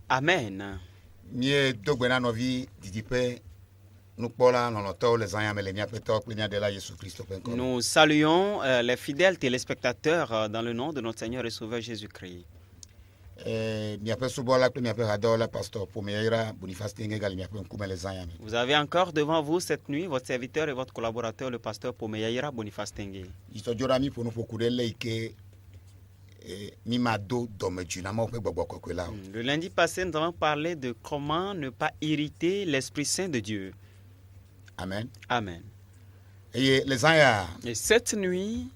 Amen. Nous saluons les fidèles téléspectateurs dans le nom de notre Seigneur et Sauveur Jésus-Christ. Vous avez encore devant vous cette nuit votre serviteur et votre collaborateur, le pasteur Pomeyaira Boniface Tengue. Le lundi passé, nous avons parlé de comment ne pas irriter l'Esprit Saint de Dieu. Amen. Amen. Et cette nuit,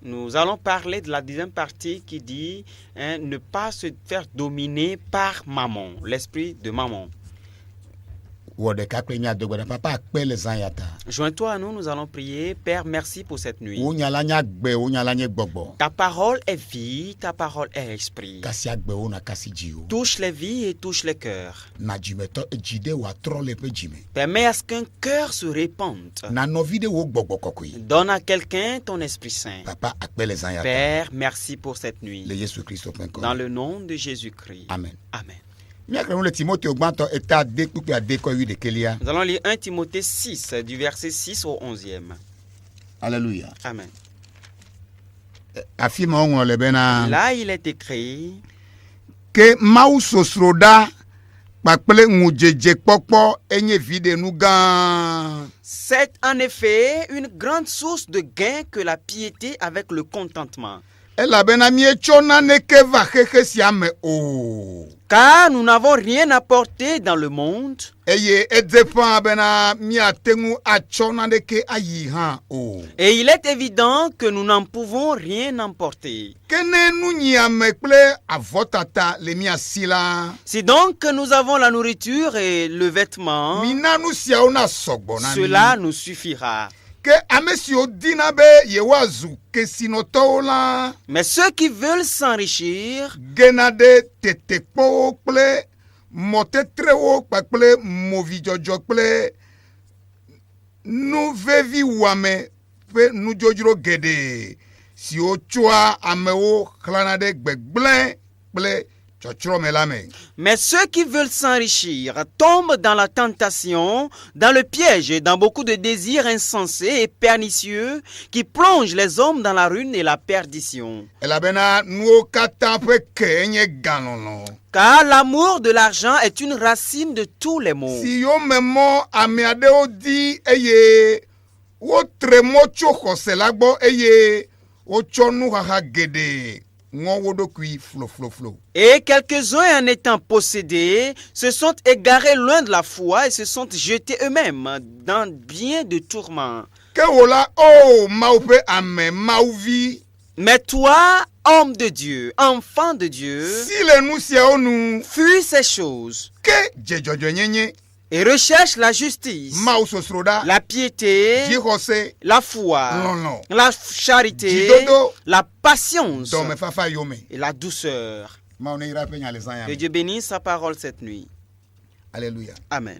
nous allons parler de la deuxième partie qui dit ne pas se faire dominer par maman, l'esprit de maman. Joins-toi à nous, nous allons prier. Père, merci pour cette nuit. Ta parole est vie, ta parole est esprit. Touche les vies et touche les cœurs. Permets à ce qu'un cœur se répande. Donne à quelqu'un ton Esprit Saint. Père, merci pour cette nuit. Dans le nom de Jésus-Christ. Amen. Amen. Nous allons lire 1 Timothée 6, du verset 6 au 11e. Alléluia. Amen. Là, il est écrit que c'est en effet une grande source de gain que la piété avec le contentement. Car nous n'avons rien apporté dans le monde. Et il est évident que nous n'en pouvons rien emporter. Si donc nous avons la nourriture et le vêtement, cela nous suffira. Mais ceux qui veulent s'enrichir Mais ceux qui veulent s'enrichir tombent dans la tentation, dans le piège et dans beaucoup de désirs insensés et pernicieux qui plongent les hommes dans la ruine et la perdition. Car l'amour de l'argent est une racine de tous les maux. Et quelques-uns en étant possédés se sont égarés loin de la foi et se sont jetés eux-mêmes dans bien de tourments. Mais toi, homme de Dieu, enfant de Dieu, fuis ces choses et recherche la justice, la piété, la foi, la charité, la patience et la douceur. Que Dieu bénisse sa parole cette nuit. Alléluia. Amen.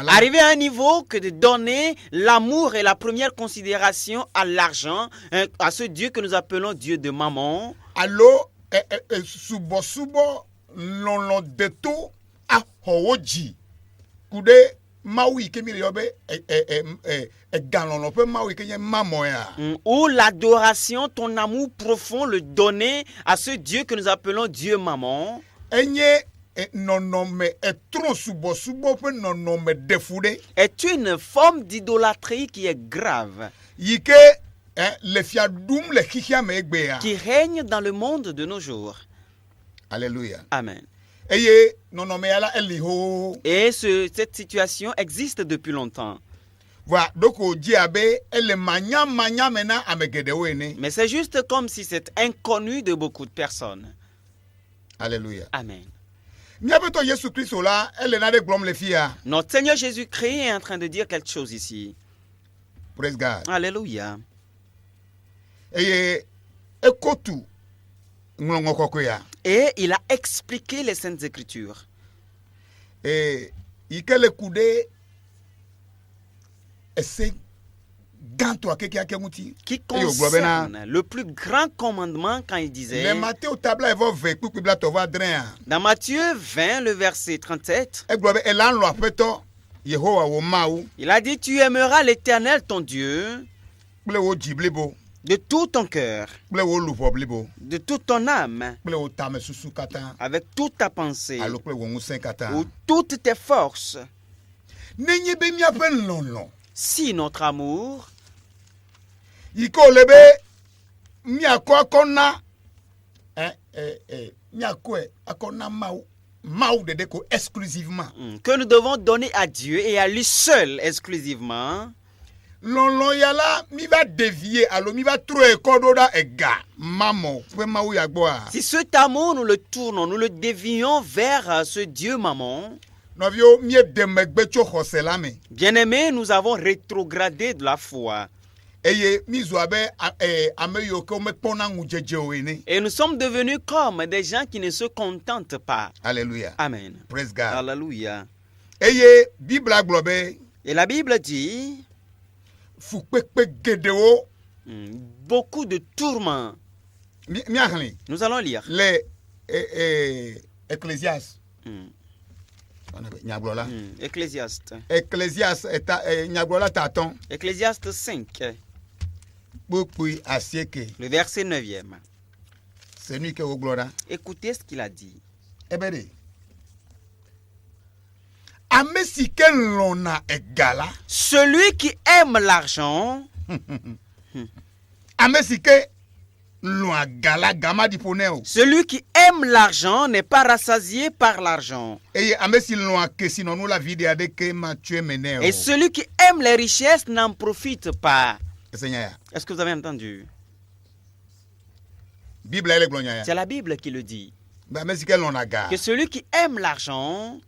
Arriver à un niveau que de donner l'amour et la première considération à l'argent, à ce Dieu que nous appelons Dieu de maman. Ou l'adoration, ton amour profond, le donner à ce Dieu que nous appelons Dieu maman. Est une forme d'idolâtrie qui est grave, qui règne dans le monde de nos jours. Alléluia. Amen. Et cette situation existe depuis longtemps. Voilà, donc au diabé, elle est mania maintenant à me guérir. Mais c'est juste comme si c'est inconnu de beaucoup de personnes. Alléluia. Amen. Notre Seigneur Jésus-Christ est en train de dire quelque chose ici. Praise God. Alléluia. Et il a expliqué les Saintes Écritures. Et il a le coudé qui concerne le plus grand commandement quand il disait dans Matthieu 20, le verset 37, il a dit: tu aimeras l'Éternel ton Dieu de tout ton cœur, de toute ton âme, avec toute ta pensée ou toutes tes forces. Si notre amour exclusivement que nous devons donner à Dieu et à lui seul exclusivement, si cet amour nous le tournons, nous le dévions vers ce Dieu mammon, bien-aimés, nous avons rétrogradé de la foi. Et nous sommes devenus comme des gens qui ne se contentent pas. Alléluia. Amen. Praise God. Alléluia. Et la Bible dit beaucoup de tourments. Nous allons lire. Les Ecclésiastes. Ecclésiaste. Ecclésiaste 5. Le verset 9e. Écoutez ce qu'il a dit. Celui qui aime l'argent celui qui aime l'argent n'est pas rassasié par l'argent. Et celui qui aime les richesses n'en profite pas. Est-ce que vous avez entendu? C'est la Bible qui le dit. Que celui qui aime l'argent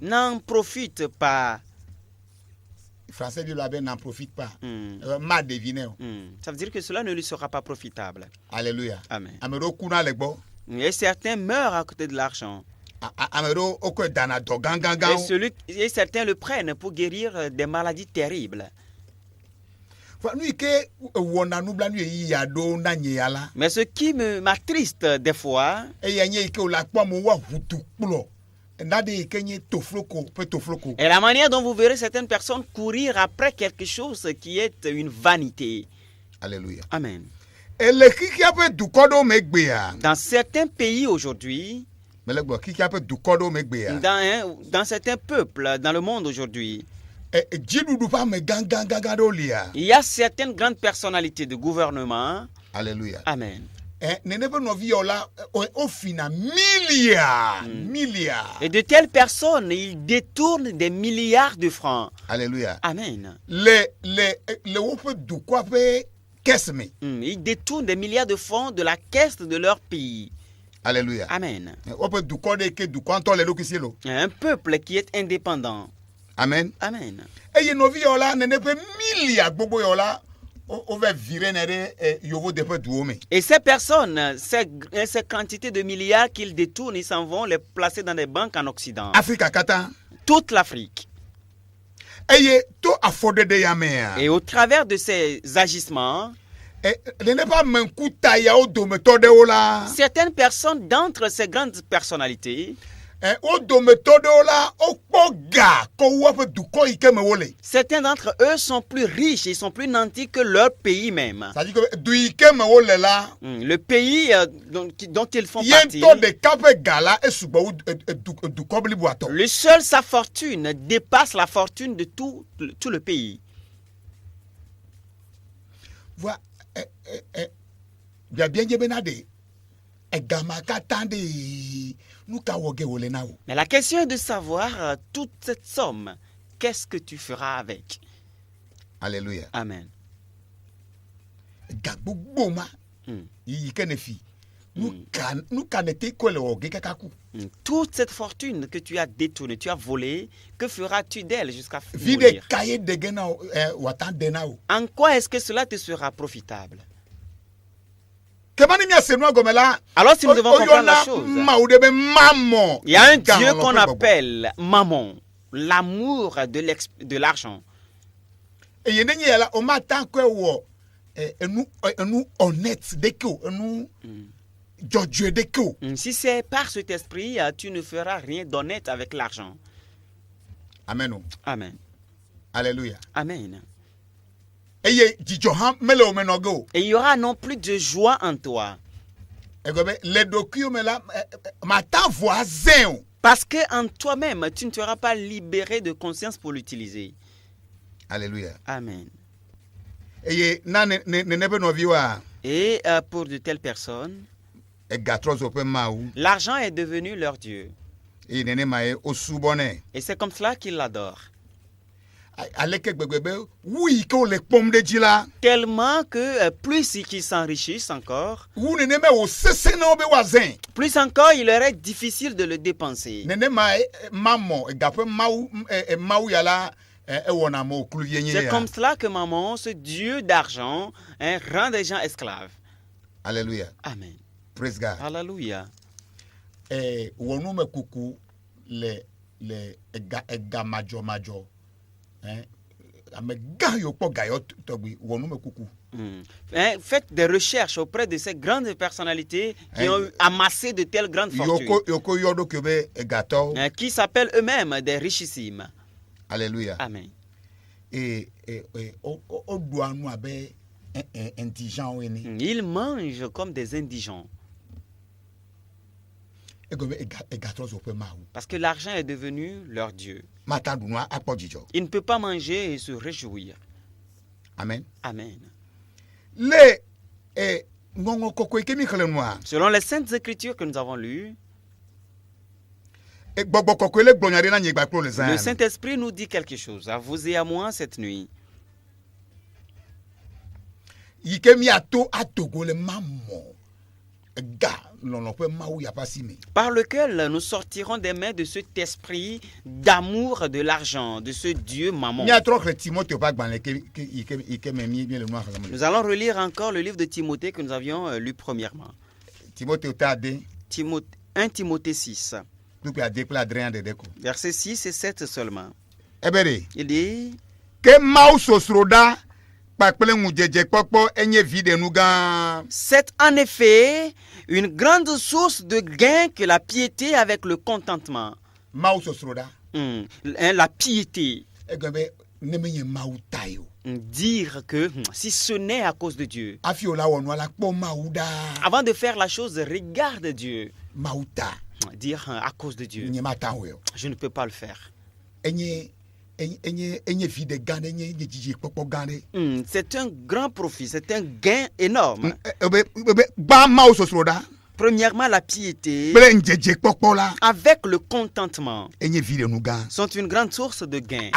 n'en profite pas. Français du label n'en profite pas. Ça veut dire que cela ne lui sera pas profitable. Alléluia. Amen. Et certains meurent à côté de l'argent. Et certains le prennent pour guérir des maladies terribles. Mais ce qui m'attriste des fois, et la manière dont vous verrez certaines personnes courir après quelque chose qui est une vanité. Alléluia. Amen. Dans certains pays aujourd'hui, dans certains peuples dans le monde aujourd'hui, il y a certaines grandes personnalités de gouvernement. Alléluia. Amen. Milliards. Et de telles personnes, ils détournent des milliards de francs. Alléluia. Amen. Ils détournent des milliards de francs de la caisse de leur pays. Alléluia. Amen. Un peuple qui est indépendant. Amen. Amen. Et ces personnes, ces quantités de milliards qu'ils détournent, ils s'en vont les placer dans des banques en Occident. Toute l'Afrique. Et au travers de ces agissements, certaines personnes d'entre ces grandes personnalités, certains d'entre eux sont plus riches, ils sont plus nantis que leur pays même. Le pays dont ils font partie, le seul sa fortune dépasse la fortune de tout le pays. Mais la question est de savoir toute cette somme, qu'est-ce que tu feras avec? Alléluia. Amen. Gagbogoma. Mm. Yikenefi. Nous canete quoi le ogekaku. Toute cette fortune que tu as détournée, tu as volée, que feras-tu d'elle jusqu'à Vide mourir? kaye de gena watan denao. En quoi est-ce que cela te sera profitable? Kemani mia senwa gomela. Alors si nous devons comprendre la chose, Maudebe maman. il y a un Dieu qu'on appelle Mammon, l'amour de l'argent. Et yenenye yala o matan kwe wo nous honnête deko nous Dieu deko. Si c'est par cet esprit, tu ne feras rien d'honnête avec l'argent. Amen. Amen. Alléluia. Amen. Et il y aura non plus de joie en toi. Les documents là, matin voisin. Parce qu'en toi-même, tu ne seras pas libéré de conscience pour l'utiliser. Alléluia. Amen. Et pour de telles personnes, l'argent est devenu leur Dieu. Et c'est comme cela qu'ils l'adorent. Tellement que plus ils s'enrichissent encore, plus encore il leur est difficile de le dépenser. C'est comme cela que maman, ce Dieu d'argent, rend des gens esclaves. Alléluia. Amen. Praise God. Alléluia. Faites des recherches auprès de ces grandes personnalités qui ont amassé de telles grandes fortunes, qui s'appellent eux-mêmes des richissimes. Alléluia. Amen. Ils mangent comme des indigents. Parce que l'argent est devenu leur Dieu. Il ne peut pas manger et se réjouir. Amen. Amen. Selon les saintes écritures que nous avons lues, le Saint-Esprit nous dit quelque chose à vous et à moi cette nuit. Par lequel nous sortirons des mains de cet esprit d'amour de l'argent, de ce Dieu mammon. Nous allons relire encore le livre de Timothée que nous avions lu premièrement. 1 Timothée 6. Versets 6 et 7 seulement. Il dit c'est en effet une grande source de gain que la piété avec le contentement. La piété. Dire que si ce n'est à cause de Dieu. Avant de faire la chose, regarde Dieu. Dire à cause de Dieu. Je ne peux pas le faire. C'est un grand profit, c'est un gain énorme. Premièrement, la piété avec le contentement sont une grande source de gain.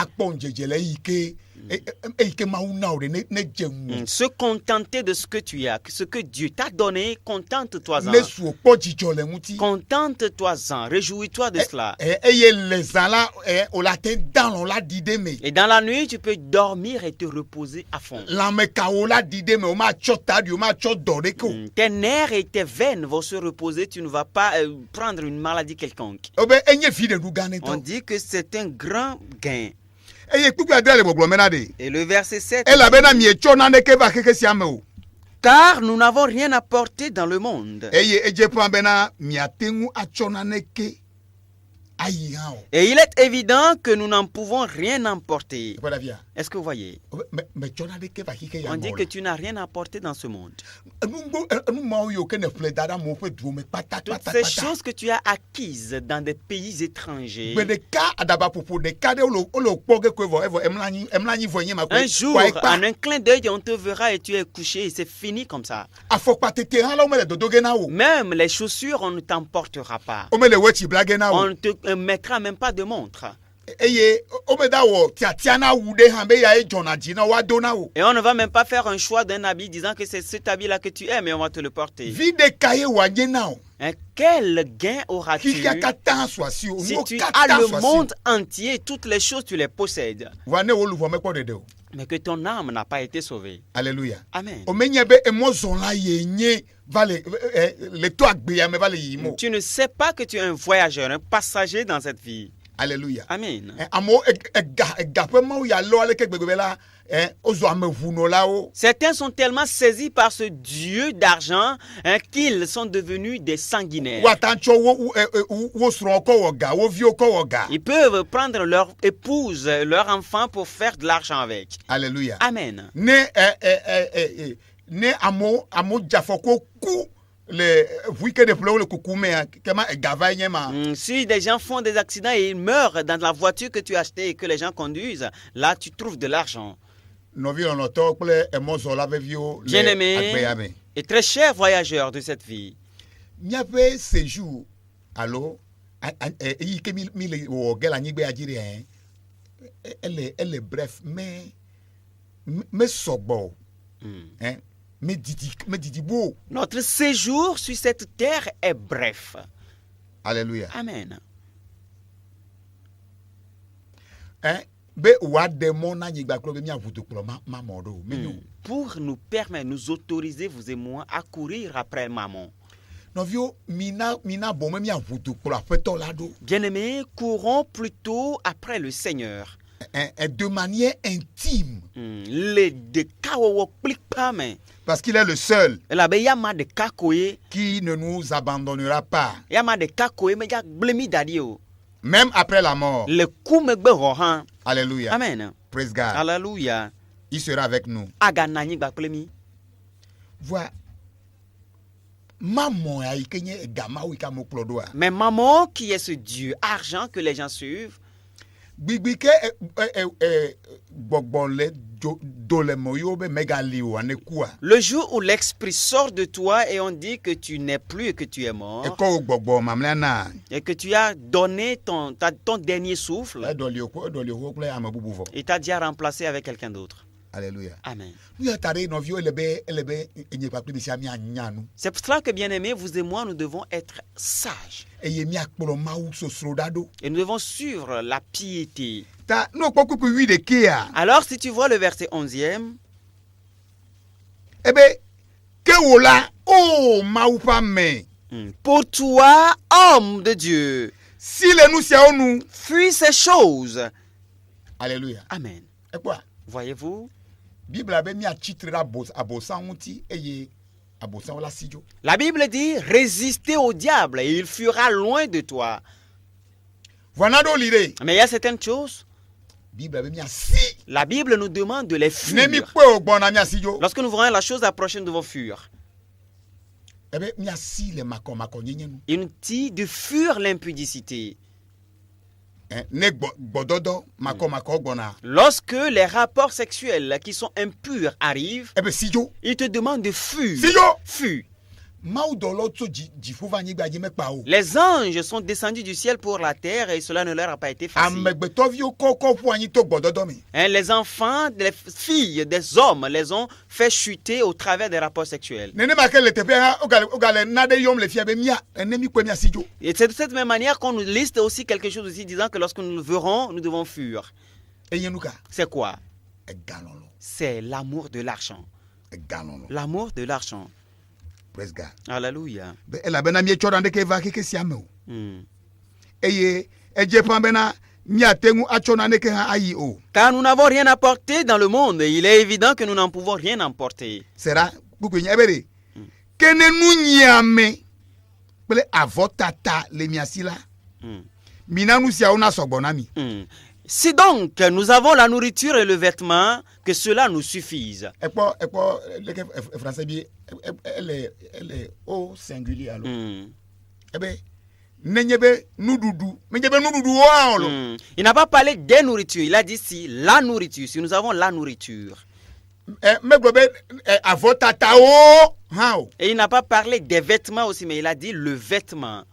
Se contenter de ce que tu as, ce que Dieu t'a donné, contente-toi-en. Contente-toi-en, réjouis-toi de cela. Et dans la nuit, tu peux dormir et te reposer à fond. Tes nerfs et tes veines vont se reposer, tu ne vas pas prendre une maladie quelconque. On dit que c'est un grand gain. Et le verset 7. Car nous n'avons rien apporté dans le monde. Et il est évident que nous n'en pouvons rien emporter. Est-ce que vous voyez? On dit que tu n'as rien apporté dans ce monde. Toutes ces choses que tu as acquises dans des pays étrangers. Un jour, en un clin d'œil, on te verra et tu es couché et c'est fini comme ça. Même les chaussures, on ne t'emportera pas. On ne te mettra même pas de montre. eye omeda wo tiatiana wude han be ya e jona jina wa dona wo. Et on ne va même pas faire un choix d'un habit disant que c'est cet habit-là que tu aimes et on va te le porter. Vide kaye wa jena o. Quel gain auras-tu Ki kata soit si o. si tu as le monde entier, toutes les choses, tu les possèdes, Wane wo lu vo me ko dede o. mais que ton âme n'a pas été sauvée? Alléluia. Amen. O menye be emozon la yenye vale le to agbe ya me vale yimo. Tu ne sais pas que tu es un voyageur, un passager dans cette vie. Alléluia. Amen. Amo ega pe ma ya lo ale ke gbegbe la ozo amevuno la o. Certains sont tellement saisis par ce Dieu d'argent qu'ils sont devenus des sanguinaires. Watancho wo sro ko woga, wo vi ko woga. Ils peuvent prendre leur épouse, leur enfant pour faire de l'argent avec. Alléluia. Amen. Ne amo jafoko ku le week-end de pleu le kukume kema gava nyema. Si des gens font des accidents et ils meurent dans la voiture que tu as achetée et que les gens conduisent, là tu trouves de l'argent. Bien-aimé et très cher voyageur de cette vie. Nyape séjour allo elle est bref mais sobo hein mais didi beau. Notre séjour sur cette terre est bref. Alléluia. Amen. Hein be wa démon na nyigba klo be mi avuto klo ma modo menyo. Pour nous permettre, nous autoriser, vous et moi, à courir après maman. Bien-aimés, courons plutôt après le Seigneur. De manière intime. Parce qu'il est le seul qui ne nous abandonnera pas. Même après la mort. Alléluia. Amen. Praise God. Alléluia. Il sera avec nous. Voilà. Mais maman qui est ce Dieu argent que les gens suivent. Le jour où l'esprit sort de toi et on dit que tu n'es plus et que tu es mort et que tu as donné ton dernier souffle, il t'a déjà remplacé avec quelqu'un d'autre. Alléluia. Amen. C'est pour cela que, bien-aimés, vous et moi, nous devons être sages. Et nous devons suivre la piété. Alors, si tu vois le verset 11e, pour toi, homme de Dieu, fuis ces choses. Alléluia. Amen. Voyez-vous? La Bible dit résistez au diable et il fuira loin de toi. Mais il y a certaines choses. La Bible nous demande de les fuir. Lorsque nous voyons la chose approcher, nous devons fuir. Il nous dit de fuir l'impudicité. Lorsque les rapports sexuels qui sont impurs arrivent, il te demande de fuir. Fuis. Les anges sont descendus du ciel pour la terre et cela ne leur a pas été facile. Les enfants, les filles, des hommes les ont fait chuter au travers des rapports sexuels. Et c'est de cette même manière qu'on nous liste aussi quelque chose aussi disant que lorsque nous le verrons, nous devons fuir. C'est quoi? C'est l'amour de l'argent. L'amour de l'argent. Praise God. Alléluia. Car nous n'avons rien apporté dans le monde, il est évident que nous n'en pouvons rien emporter. Si donc nous avons la nourriture et le vêtement, que cela nous suffise. Elle est au singulier alors. Il n'a pas parlé des nourritures, il a dit si la nourriture, si nous avons la nourriture. Et il n'a pas parlé des vêtements aussi, mais il a dit le vêtement.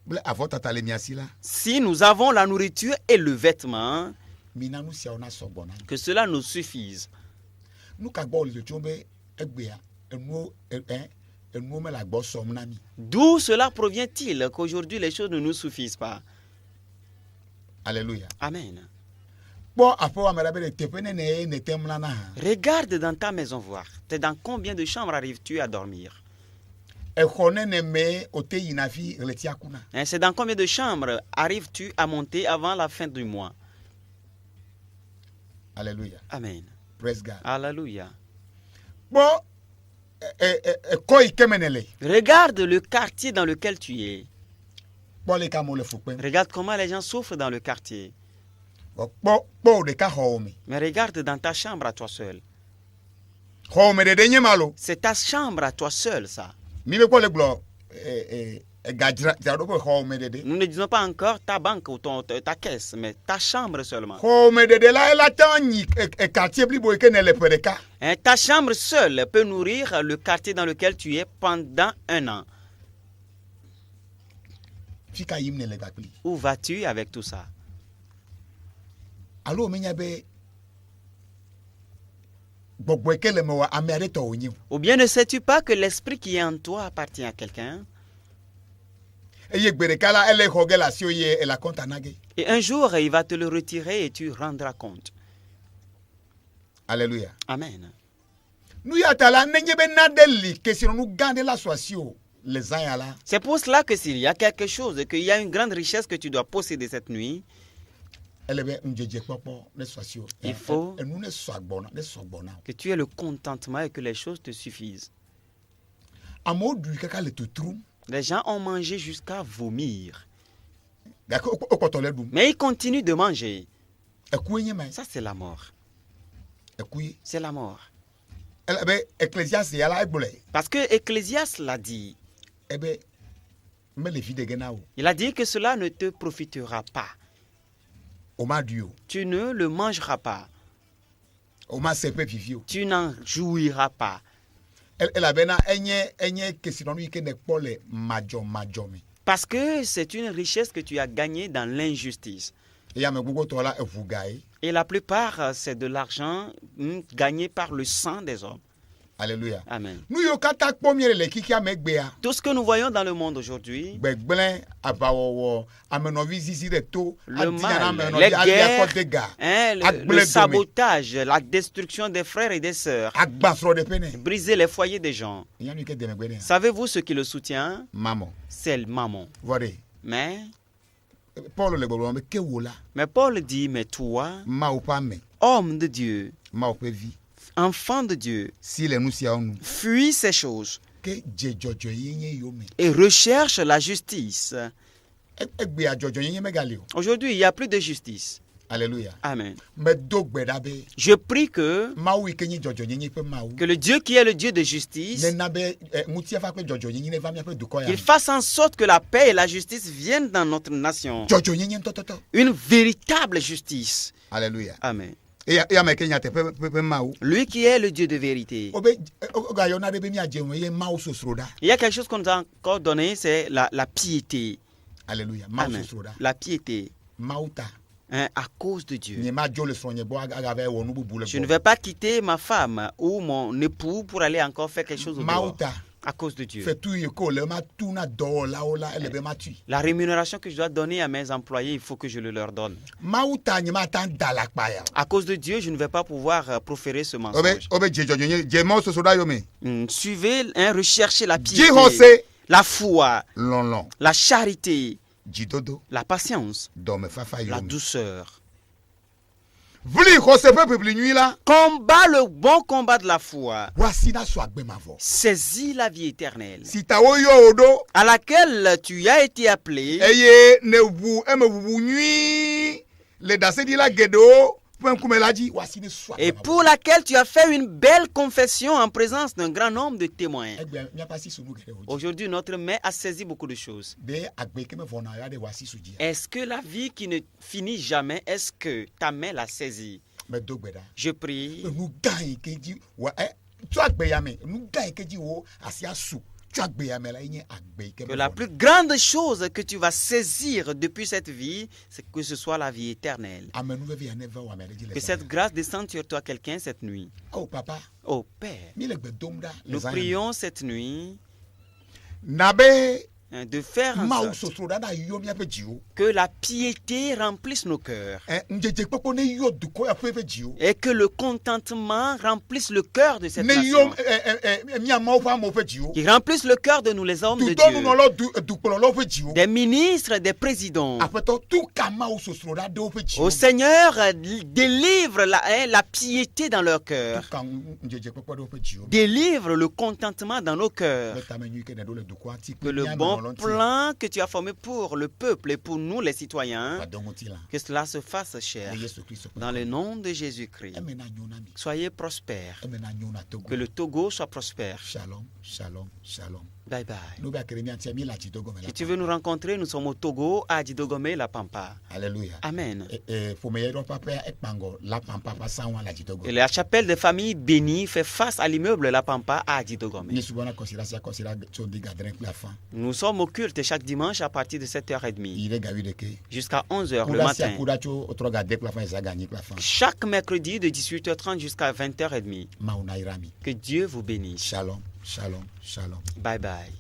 ble avɔ tata le miasi la Si nous avons la nourriture et le vêtement, mina nu siawo na sɔgbɔ na que cela nous suffise. nu ka gbɔ le dzotso be egbea enuwo me le agbɔ sɔm na mi D'où cela provient-il qu'aujourd'hui les choses ne nous suffisent pas? alléluia Amen. kpɔ aƒewo ame ɖe be le teƒe ne ne ne tem la na hã Regarde dans ta maison voir. Dans combien de chambres arrives-tu à dormir? exɔ ne ne me o te yina fi ɣleti aku na C'est dans combien de chambres arrives-tu à monter avant la fin du mois? alléluia Amen. praise God Alléluia. kpɔ ekɔ yi ke me ne le Regarde le quartier dans lequel tu es. kpɔ le ka mo le fu kpem Regarde comment les gens souffrent dans le quartier. kpɔ o ɖeka xɔwo me Mais regarde dans ta chambre à toi seul. xɔwo me ɖeɖe nye ma lo C'est ta chambre à toi seul, ça. mi be kpɔ le gblɔ gadzraɖoƒe xɔwo me ɖeɖe Nous ne disons pas encore ta banque ou ta caisse, mais ta chambre seulement. xɔwo me ɖeɖe la ela te nyi quartier blibo yi ke ne le ƒe ɖeka Ta chambre seule peut nourrir le quartier dans lequel tu es pendant 1 an. fi ka yim ne le gbakpli Où vas-tu avec tout ça? alo menya be gbɔgbɔ yi ke le me wa ame aɖe tɔ wonye o Ou bien ne sais-tu pas que l'esprit qui est en toi appartient à quelqu'un? eye gbe ɖeka la ele xɔ ge le asiwo ye ele akɔnta na ge Et un jour, il va te le retirer et tu rendras compte. alléluia Amen. nu ya ta la nenye be naɖe li kesinɔnu gã ɖe la sɔ asi o le zã ya la C'est pour cela que s'il y a quelque chose, qu'il y a une grande richesse que tu dois posséder cette nuit, ele be ŋudzedze kpɔkpɔ ne sɔ asi o Il faut- enu ne sɔ agbɔna ne sɔ gbɔna o que tu aies le contentement et que les choses te suffisent. amewo ɖui kaka le tutrum Les gens ont mangé jusqu'à vomir. gake o kpɔtɔ le ɖum Mais ils continuent de manger. ekue nye ma Ça, c'est la mort. ekue C'est la mort. ele be ecclesiaste ya la egblɔe Parce que Ecclésiaste l'a dit. ebe mele vi de ge na o Il a dit que cela ne te profitera pas. o ma ɖui o Tu ne le mangeras pas. o ma se ƒe vivi o Tu n'en jouiras pas. elabena enye kesinɔnu yi ke ne kpɔ le madzɔmadzɔ me Parce que c'est une richesse que tu as gagnée dans l'injustice. eye ame gbogbo tɔ la eʋu ga ye Et la plupart, c'est de l'argent gagné par le sang des hommes. alléluia Amen. nu yiwo katã kpɔm míele le kikia me gbea Tout ce que nous voyons dans le monde aujourd'hui, gbegblẽ aʋawɔwɔ amenɔvi zizi ɖe to le adinyana mal, amenɔvi les ali akɔ de guerres, ga le agblẽ dome sabotage, la destruction des frères et des sœurs, agba srɔ̃ɖeƒe nɛ briser les foyers des gens. nya nu yi ke de megbe nɛ Savez-vous ce qui le soutient? mamɔ C'est le mammon. vɔ ɖe Mais paul le gbɔgblɔm be ke wo la Paul dit, mais toi, mawo ƒe ame homme de Dieu, mawo ƒe vi enfant de Dieu, si le nu siawo nu fuis ces choses ke dze dzɔdzɔenyenye yiwo me et recherche la justice. egbea dzɔdzɔenyenye megali o Aujourd'hui, il n'y a plus de justice. alléluia Amen. medo gbe ɖa be Je prie que mawu yi ke nye dzɔdzɔenyenye ƒe mawu le Dieu qui est le Dieu de justice, nena be ŋutiafa kple dzɔdzɔenyenye ne va míaƒe dukɔ ya qu'il me fasse en sorte que la paix et la justice viennent dans notre nation. dzɔdzɔenyenye ŋutɔtɔtɔ Une véritable justice. alléluia Amen. eya me ke nyateƒe ƒe mawu Lui qui est le Dieu de vérité. wobe wogayɔna ɖe be míadze ŋu eye mawu sosro ɖa Il y a quelque chose qu'on nous a encore donné, c'est la piété. alléluia mawu Amen. sosro ɖa La piété. mawu ta À cause de Dieu. nye madzo le srɔ̃nye gbɔ agava wɔ nu bubu le Je ne gbɔ vais pas quitter ma femme ou mon époux pour aller encore faire quelque chose au mawu dehors. ta À cause de Dieu. fetu yi ke wòle matu na dɔwɔlawo la ele be matui La rémunération que je dois donner à mes employés, il faut que je le leur donne. mawu ta nye mata da le akpa ya À cause de Dieu, je ne vais pas pouvoir proférer ce o mensonge. wobe dze dzɔdzɔenyenye dze mawu sosro ɖa yome Suivez, recherchez la piété, dzixɔse la foi, lɔlɔ la charité, dzidodo la patience, dɔmefafa la yome douceur. vli xɔse ƒe ʋiʋli nyui la Combat le bon combat de la foi. woasi na sɔ agbe mavɔ Saisis la vie éternelle si ta woyɔ wo ɖo à laquelle tu as été appelé eye ne ʋu emeʋuʋu nyui le ɖaseɖila geɖewo ƒe ŋkume la dzi woasi ne sɔ et agbe mavɔ pour laquelle tu as fait une belle confession en présence d'un grand nombre de témoins. egbea míaƒe asi su nu geɖewo dzi Aujourd'hui, notre main a saisi beaucoup de choses. ɖe agbe ke mevɔna ya ɖe woasi su dzia Est-ce que la vie qui ne finit jamais, est-ce que ta main l'a saisie? medo gbe ɖa Je prie nu gã yi ke dzi wa tso agbe ya me nu gã yi ke dzi wo asi asu Que la plus grande chose que tu vas saisir depuis cette vie, c'est que ce soit la vie éternelle. Que cette grâce descende sur toi, quelqu'un, cette nuit. Oh papa, Oh Père, nous prions cette nuit de faire en sorte que la piété remplisse nos cœurs et que le contentement remplisse le cœur de cette nation, qui remplisse le cœur de nous les hommes de Dieu, des ministres, des présidents. Au Seigneur, délivre la piété dans leur cœur, délivre le contentement dans nos cœurs, que le bon plan que tu as formé pour le peuple et pour nous les citoyens, que cela se fasse cher dans le nom de Jésus-Christ. Soyez prospères, que le Togo soit prospère. Shalom, shalom, shalom. Bye bye. Si tu veux nous rencontrer, nous sommes au Togo, à Didogome, La Pampa. Alléluia. Amen. Et la chapelle des familles bénies fait face à l'immeuble La Pampa à Didogome. Nous sommes au culte chaque dimanche à partir de 7h30 jusqu'à 11h le matin. Chaque mercredi de 18h30 jusqu'à 20h30. Que Dieu vous bénisse. Shalom, shalom, shalom. Bye bye.